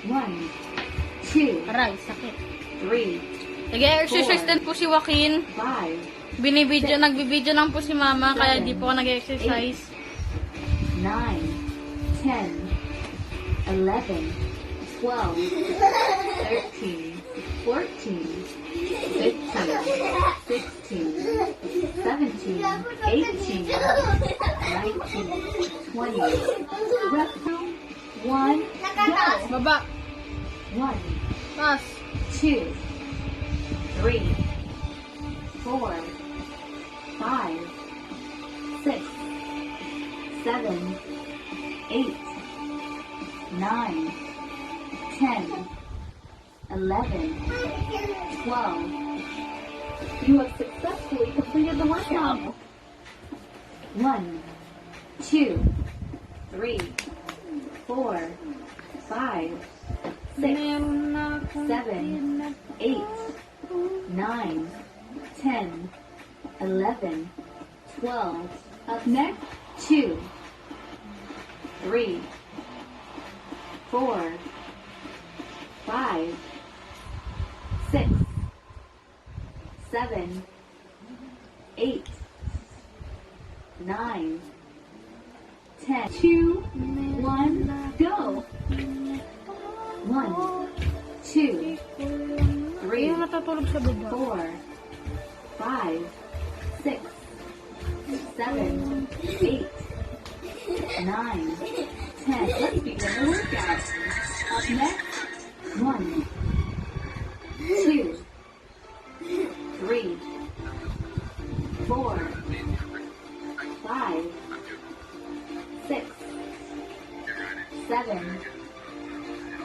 1, 2, Aray, sakit. 3, Nag-exercise din po si Joaquin. 5, Nagbibideo lang po si mama, kaya di po ako nag-exercise. 9, 10, 11, 12, 13, 14, 15, 16, 17, 18, 19, 20. Rep 1, go. Baba. 1, Pass. 2, 3, 4, 5, 6, 7, 8, 9, 10, 11, 12. You have successfully completed the workout. 1, 2, 3, 4, 5, 6, Meron na akong 7, 8, 9, 10, 11, 12. Up next, 2, 3, 4, 5, 6, 7, 8, 9, 10. 2, 1, go. 1, 2, 3, Yung natutulog sa baba. 4, 5, 6, 7, 8, 9, 10. Let's begin the workout. Up next, 1, 2, 3, 4, 5, 6, 7,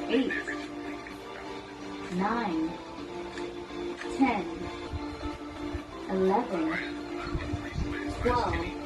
8, 9, 10, 11, 12.